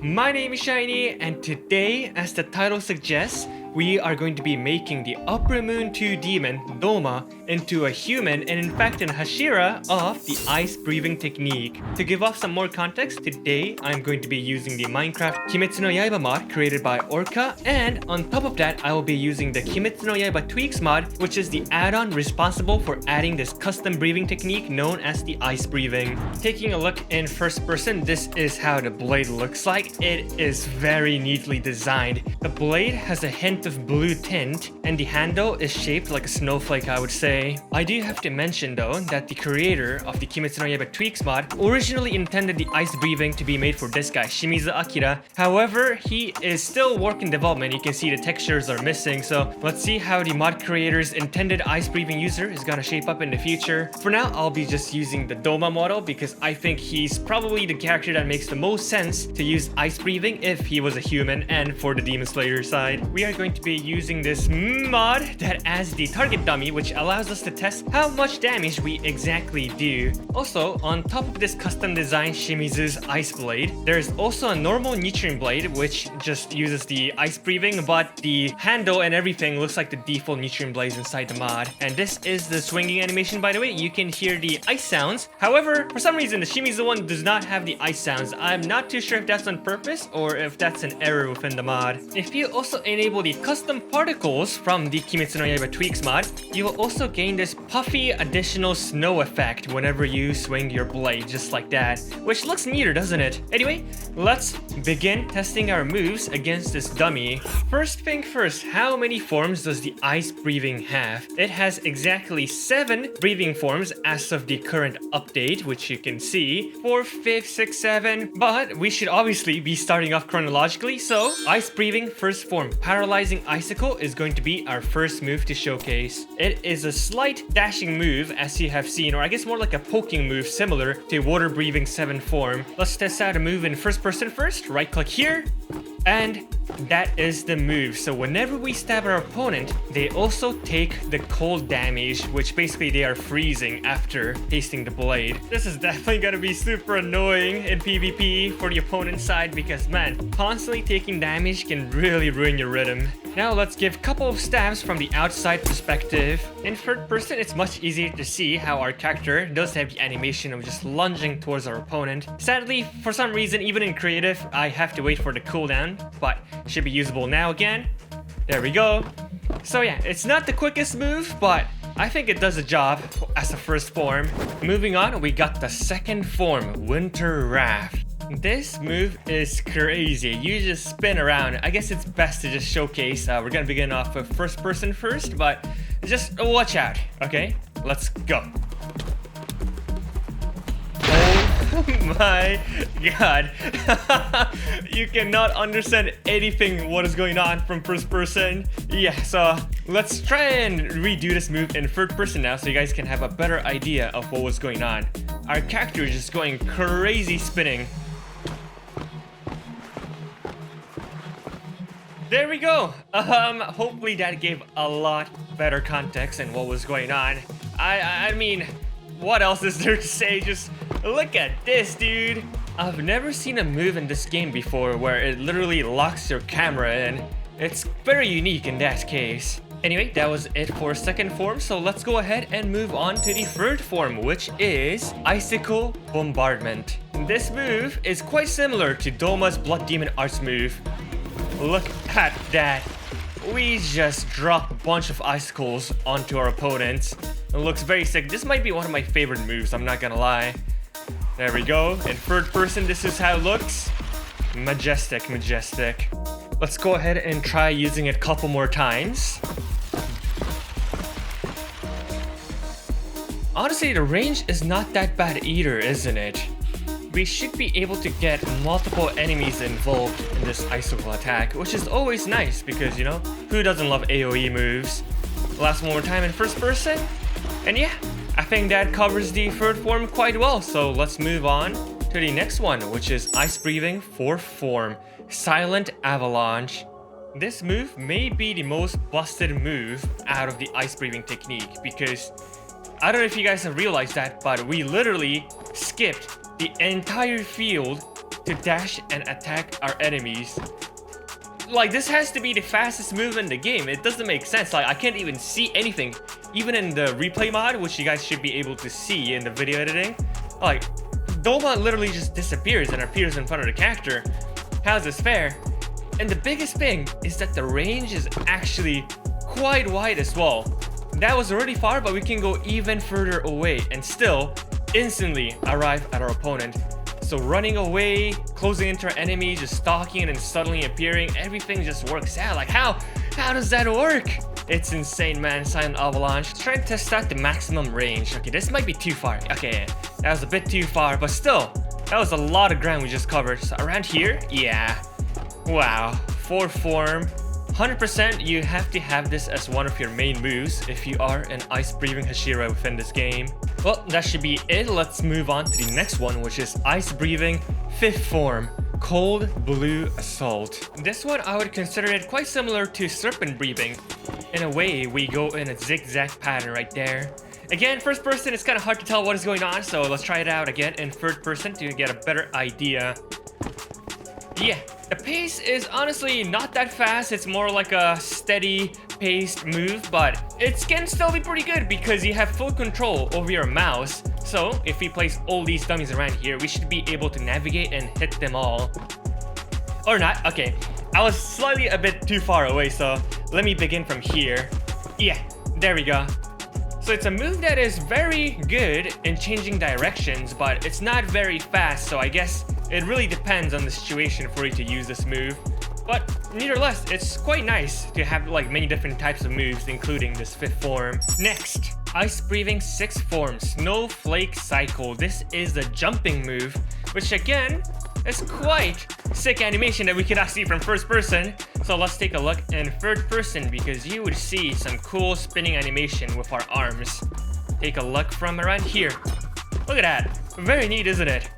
My name is Shiny, and today, as the title suggests, we are going to be making the Upper Moon 2 demon, Doma, into a human and in fact an Hashira of the ice breathing technique. To give off some more context, today I'm going to be using the Minecraft Kimetsu no Yaiba mod created by Orca, and on top of that I will be using the Kimetsu no Yaiba Tweaks mod, which is the add-on responsible for adding this custom breathing technique known as the ice breathing. Taking a look in first person, this is how the blade looks like. It is very neatly designed. The blade has a hint of blue tint, and the handle is shaped like a snowflake, I would say. I do have to mention though that the creator of the Kimetsu no Yaiba Tweaks mod originally intended the ice breathing to be made for this guy, Shimizu Akira. However, he is still work in development. You can see the textures are missing, so let's see how the mod creator's intended ice breathing user is gonna shape up in the future. For now, I'll be just using the Doma model because I think he's probably the character that makes the most sense to use ice breathing if he was a human, and for the Demon Slayer side. We are going to be using this mod that adds the target dummy, which allows us to test how much damage we exactly do. Also, on top of this custom designed Shimizu's ice blade, there's also a normal Nichirin blade which just uses the ice breathing, but the handle and everything looks like the default Nichirin blades inside the mod. And this is the swinging animation, by the way. You can hear the ice sounds. However, for some reason the Shimizu one does not have the ice sounds. I'm not too sure if that's on purpose or if that's an error within the mod. If you also enable the custom particles from the Kimetsu no Yaiba Tweaks mod, you will also gain this puffy additional snow effect whenever you swing your blade, just like that, which looks neater, doesn't it? Anyway, let's begin testing our moves against this dummy. First thing first, how many forms does the ice breathing have? It has exactly 7 breathing forms as of the current update, which you can see. 4, 5, 6, 7, but we should obviously be starting off chronologically, so ice breathing first form, paralyzing icicle, is going to be our first move to showcase. It is a slight dashing move, as you have seen, or I guess more like a poking move similar to water breathing 7 form. Let's test out a move in first person first. Right click here, and that is the move. So whenever we stab our opponent, they also take the cold damage, which basically they are freezing after tasting the blade. This is definitely gonna be super annoying in PvP for the opponent's side because, man, constantly taking damage can really ruin your rhythm. Now let's give a couple of stabs from the outside perspective. In third person, it's much easier to see how our character does have the animation of just lunging towards our opponent. Sadly, for some reason, even in creative, I have to wait for the cooldown, but it should be usable now again. There we go. So yeah, it's not the quickest move, but I think it does the job as a first form. Moving on, we got the second form, Winter Raft. This move is crazy. You just spin around. I guess it's best to just showcase. We're gonna begin off with first person first, but just watch out, okay? Let's go. Oh my god. You cannot understand anything what is going on from first person. Yeah, so let's try and redo this move in third person now so you guys can have a better idea of what was going on. Our character is just going crazy spinning. There we go. Hopefully that gave a lot better context and what was going on. I mean, what else is there to say? Just look at this, dude. I've never seen a move in this game before where it literally locks your camera in. It's very unique in that case. Anyway, that was it for second form, so let's go ahead and move on to the third form, which is Icicle Bombardment. This move is quite similar to Doma's Blood Demon Arts move. Look at that. We just drop a bunch of icicles onto our opponents. It looks very sick. This might be one of my favorite moves, I'm not gonna lie. There we go. In third person, this is how it looks. Majestic, majestic. Let's go ahead and try using it a couple more times. Honestly, the range is not that bad either, isn't it? We should be able to get multiple enemies involved in this icicle attack, which is always nice because, you know, who doesn't love AoE moves? Last one more time in first person. And yeah, I think that covers the third form quite well. So let's move on to the next one, which is Ice Breathing fourth form, Silent Avalanche. This move may be the most busted move out of the ice breathing technique because I don't know if you guys have realized that, but we literally skipped the entire field to dash and attack our enemies. Like, this has to be the fastest move in the game. It doesn't make sense. Like, I can't even see anything. Even in the replay mod, which you guys should be able to see in the video editing, like, Doma literally just disappears and appears in front of the character. How's this fair? And the biggest thing is that the range is actually quite wide as well. That was already far, but we can go even further away and still instantly arrive at our opponent. So running away, closing into our enemy, just stalking and then suddenly appearing, everything just works out. Like, how does that work? It's insane, man. Silent Avalanche. Let's try and test out the maximum range. Okay, this might be too far. Okay, that was a bit too far, but still, that was a lot of ground we just covered. So around here, yeah. Wow, 4 form. 100% you have to have this as one of your main moves if you are an Ice Breathing Hashira within this game. Well, that should be it. Let's move on to the next one, which is Ice Breathing 5th form, Cold Blue Assault. This one I would consider it quite similar to Serpent Breathing. In a way, we go in a zigzag pattern right there. Again, first person, it's kind of hard to tell what is going on, so let's try it out again in third person to get a better idea. Yeah, the pace is honestly not that fast. It's more like a steady paced move, but it can still be pretty good because you have full control over your mouse. So if we place all these dummies around here, we should be able to navigate and hit them all. Or not. Okay, I was slightly a bit too far away, so let me begin from here. Yeah, there we go. So it's a move that is very good in changing directions, but it's not very fast, so I guess it really depends on the situation for you to use this move. But nevertheless, it's quite nice to have like many different types of moves, including this 5th form. Next, Ice Breathing 6th form, Snowflake Cycle. This is the jumping move, which again is quite sick animation that we cannot see from first person. So let's take a look in third person because you would see some cool spinning animation with our arms. Take a look from around here. Look at that. Very neat, isn't it?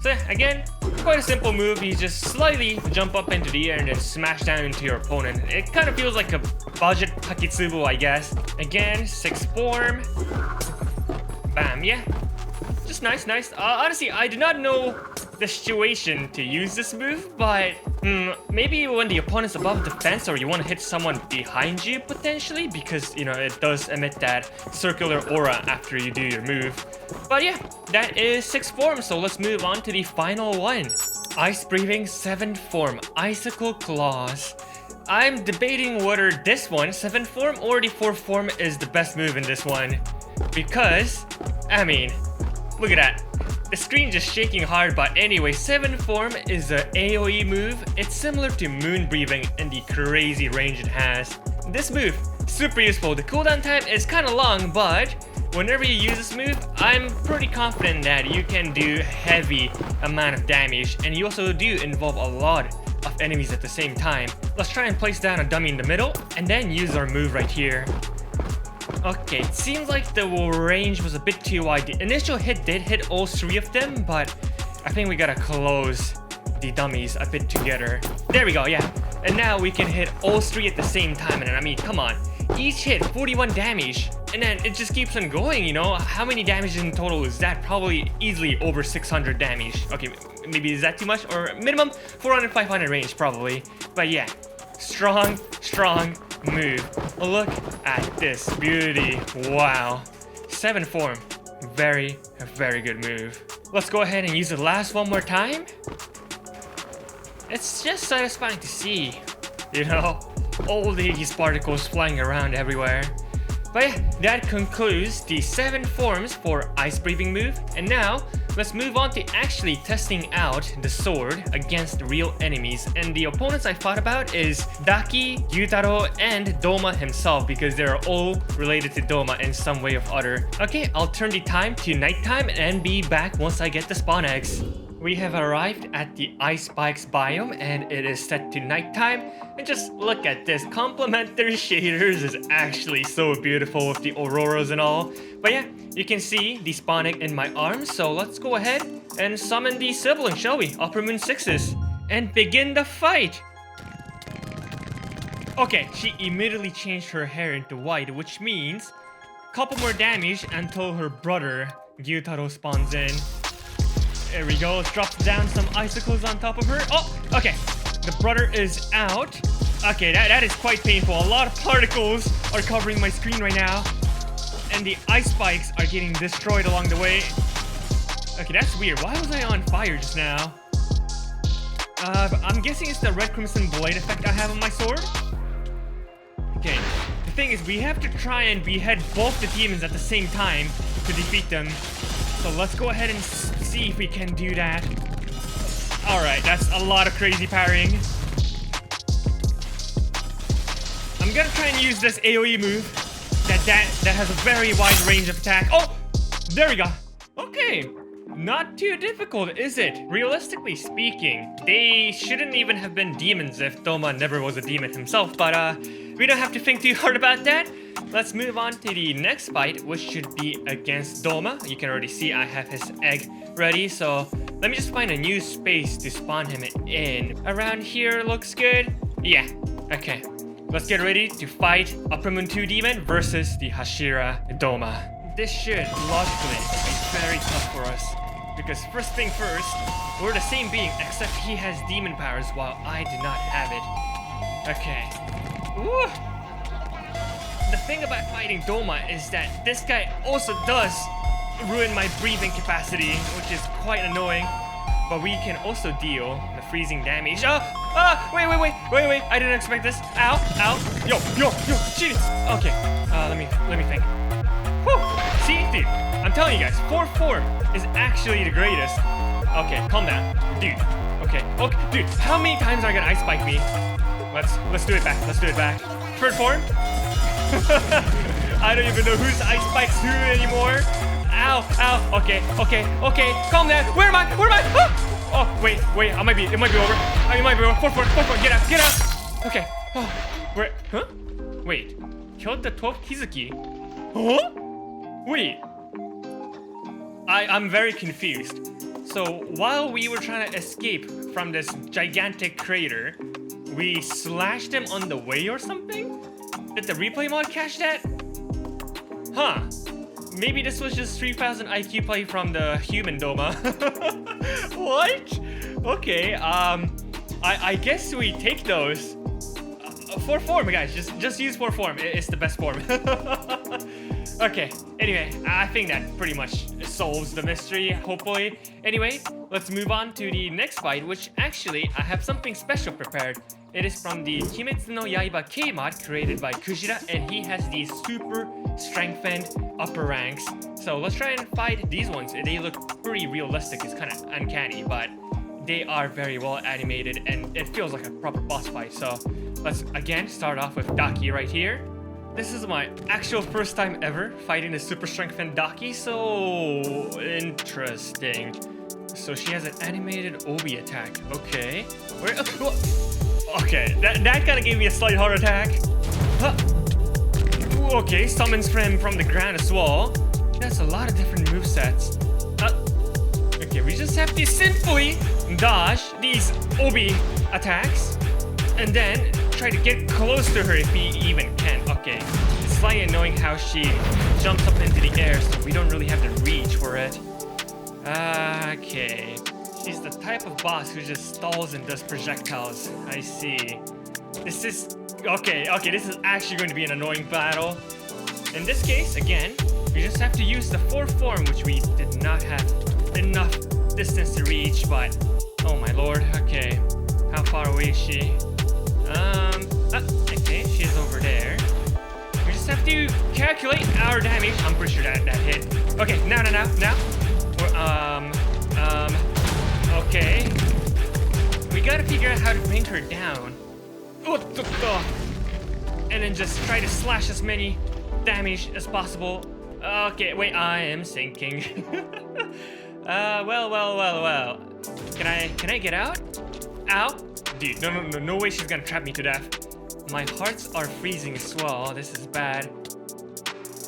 So again, quite a simple move. You just slightly jump up into the air and then smash down into your opponent. It kind of feels like a budget Takitsubo, I guess. Again, 6th form. Bam, yeah. Just nice. Honestly, I do not know the situation to use this move, but maybe when the opponent's above the fence or you want to hit someone behind you potentially, because you know it does emit that circular aura after you do your move. But yeah, that is 6th form, so let's move on to the final one. Ice Breathing 7th form, Icicle Claws. I'm debating whether this one, 7th form or the 4th form, is the best move in this one, because I mean, look at that. The screen just shaking hard, but anyway, 7th form is a AoE move. It's similar to Moon Breathing in the crazy range it has. This move, super useful. The cooldown time is kind of long, but whenever you use this move, I'm pretty confident that you can do heavy amount of damage, and you also do involve a lot of enemies at the same time. Let's try and place down a dummy in the middle, and then use our move right here. Okay, it seems like the range was a bit too wide. The initial hit did hit all 3 of them, but I think we gotta close the dummies a bit together. There we go, yeah. And now we can hit all 3 at the same time, and I mean, come on. Each hit, 41 damage, and then it just keeps on going, you know? How many damage in total is that? Probably easily over 600 damage. Okay, maybe is that too much? Or minimum 400, 500 range, probably. But yeah, strong move. Look at this beauty. Wow. 7th form. Very good move. Let's go ahead and use the last one more time. It's just satisfying to see, you know, all these particles flying around everywhere. But yeah, that concludes the 7 forms for Ice Breathing move. And now, let's move on to actually testing out the sword against real enemies. And the opponents I thought about is Daki, Gyutaro, and Doma himself, because they're all related to Doma in some way or other. Okay, I'll turn the time to nighttime and be back once I get the spawn eggs. We have arrived at the Ice Spikes biome and it is set to nighttime. And just look at this, complementary shaders is actually so beautiful with the auroras and all. But yeah, you can see the spawn egg in my arms, so let's go ahead and summon the sibling, shall we? Upper Moon 6s, and begin the fight! Okay, she immediately changed her hair into white, which means a couple more damage until her brother Gyutaro spawns in. There we go. Drops down some icicles on top of her. Oh, okay. The brother is out. Okay, that is quite painful. A lot of particles are covering my screen right now. And the ice spikes are getting destroyed along the way. Okay, that's weird. Why was I on fire just now? I'm guessing it's the red crimson blade effect I have on my sword. Okay, the thing is we have to try and behead both the demons at the same time to defeat them. So let's go ahead and see if we can do that. Alright, that's a lot of crazy parrying. I'm gonna try and use this AoE move that has a very wide range of attack. Oh! There we go. Okay. Not too difficult, is it? Realistically speaking, they shouldn't even have been demons if Doma never was a demon himself, but we don't have to think too hard about that. Let's move on to the next fight, which should be against Doma. You can already see I have his egg ready, so let me just find a new space to spawn him in. Around here looks good. Yeah, okay. Let's get ready to fight Upper Moon 2 Demon versus the Hashira Doma. This should logically be very tough for us, because first thing first, we're the same being except he has demon powers while I do not have it. Okay. Ooh. The thing about fighting Doma is that this guy also does ruin my breathing capacity, which is quite annoying. But we can also deal the freezing damage. Wait, I didn't expect this. Ow. Yo, cheating. Okay, let me think. Whew. See, dude, I'm telling you guys, 4 form is actually the greatest. Okay, calm down, dude. Okay, dude, how many times are you gonna ice spike me? Let's do it back. Third form. I don't even know who's ice spikes who anymore. Ow. Okay. Calm down. Where am I? Oh, wait. It might be over. It might be over. 4 form. Get out. Okay. Oh, where? Huh? Wait. Killed the 12th Kizuki. Huh? Wait. I'm very confused. So while we were trying to escape from this gigantic crater, we slashed him on the way or something? Did the replay mod catch that? Huh. Maybe this was just 3000 IQ play from the human Doma. What? Okay, I guess we take those. 4 form, guys. Just use 4 form. It's the best form. Okay, anyway, I think that pretty much solves the mystery, hopefully. Anyway, let's move on to the next fight, which actually, I have something special prepared. It is from the Kimetsu no Yaiba K mod created by Kujira, and he has these super strengthened upper ranks. So let's try and fight these ones. They look pretty realistic. It's kind of uncanny, but they are very well animated, and it feels like a proper boss fight. So let's again start off with Daki right here. This is my actual first time ever fighting the super strengthened Daki, so interesting. So she has an animated Obi attack. Okay. Okay, that kind of gave me a slight heart attack. Huh. Okay, summons from the ground as well. That's a lot of different movesets. Okay, we just have to simply dodge these Obi attacks and then try to get close to her if we even can. Okay, it's slightly annoying how she jumps up into the air, so we don't really have the reach for it. Okay, she's the type of boss who just stalls and does projectiles. I see. This is okay. This is actually going to be an annoying battle. In this case, again, we just have to use the 4 form, which we did not have enough distance to reach. But oh my lord. Okay, how far away is she? Okay, she's over there. We just have to calculate our damage. I'm pretty sure that hit. Okay, now. Okay. We gotta figure out how to bring her down. And then just try to slash as many damage as possible. Okay, wait, I am sinking. Well. Can I get out? Ow. Dude, no way she's gonna trap me to death. My hearts are freezing as well. This is bad.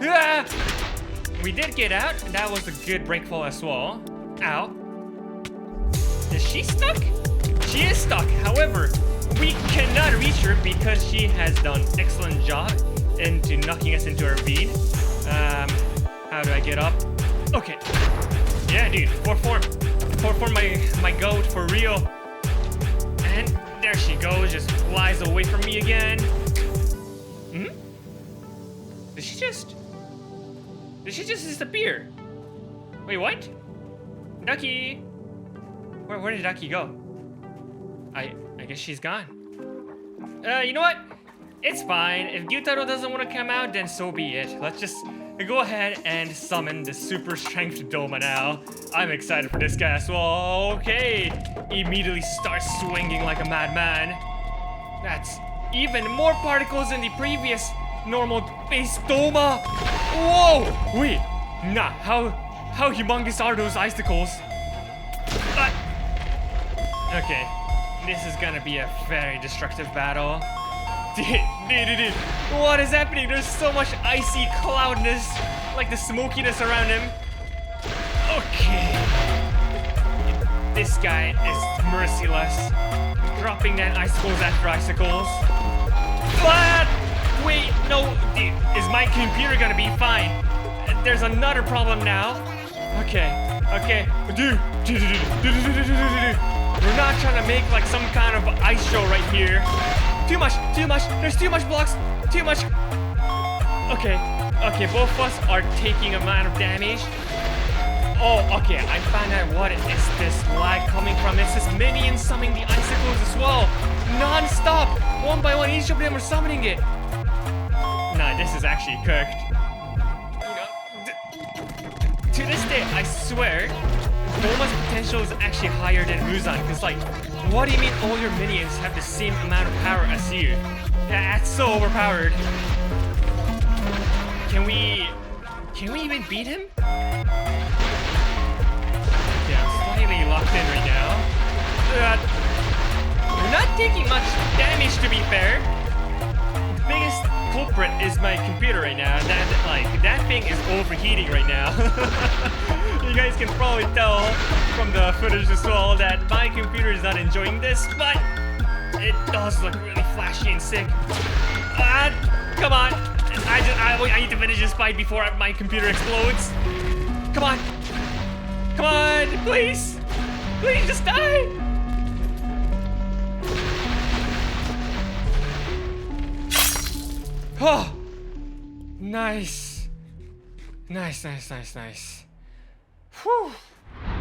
Ah! We did get out, and that was a good breakfall as well. Ow. Is she stuck? She is stuck. However, we cannot reach her because she has done an excellent job into knocking us into her ravine. How do I get up? Okay. Yeah, dude, 4 form. for my goat for real. And there she goes, just flies away from me again. Hmm? Did she just disappear? Wait, what? Daki! Where did Daki go? I guess she's gone. You know what? It's fine. If Gyutaro doesn't want to come out, then so be it. Let's just go ahead and summon the super strength Doma now. I'm excited for this guy as well. Okay. Immediately starts swinging like a madman. That's even more particles than the previous normal base Doma. Whoa! Wait. Nah, how humongous are those icicles? Okay. This is gonna be a very destructive battle. Dude. What is happening? There's so much icy cloudness, like the smokiness around him. Okay. This guy is merciless. Dropping down icicles after icicles. But wait, no. Is my computer gonna be fine? There's another problem now. Okay. Dude. We're not trying to make like some kind of ice show right here. Too much. There's too much blocks. Too much. Okay, both of us are taking a amount of damage. Oh, okay, I found out what it is this lag coming from. It's this minion summoning the icicles as well. Non-stop. One by one, each of them are summoning it. Nah, this is actually cooked. You know, to this day, I swear, Doma's potential is actually higher than Muzan. Because, like, what do you mean all your minions have the same amount of power as you? That's so overpowered. Can we even beat him? Okay, I'm slightly locked in right now. We're not taking much damage, to be fair. The biggest culprit is my computer right now. That thing is overheating right now. You guys can probably tell from the footage as well that my computer is not enjoying this, but it does look really flashy and sick. Come on. I need to finish this fight before my computer explodes. Come on, please just die. Oh, nice. Whew.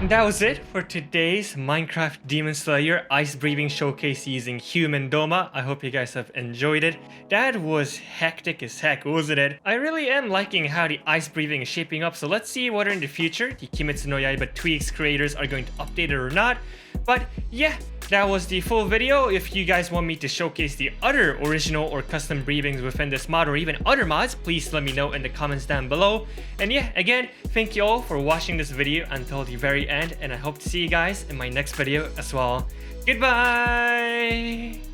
That was it for today's Minecraft Demon Slayer Ice Breathing Showcase using Human Doma. I hope you guys have enjoyed it. That was hectic as heck, wasn't it? I really am liking how the ice breathing is shaping up, so let's see whether in the future the Kimetsu no Yaiba Tweaks creators are going to update it or not. But yeah, that was the full video. If you guys want me to showcase the other original or custom breathings within this mod or even other mods, please let me know in the comments down below. And yeah, again, thank you all for watching this video until the very end, and I hope to see you guys in my next video as well. Goodbye!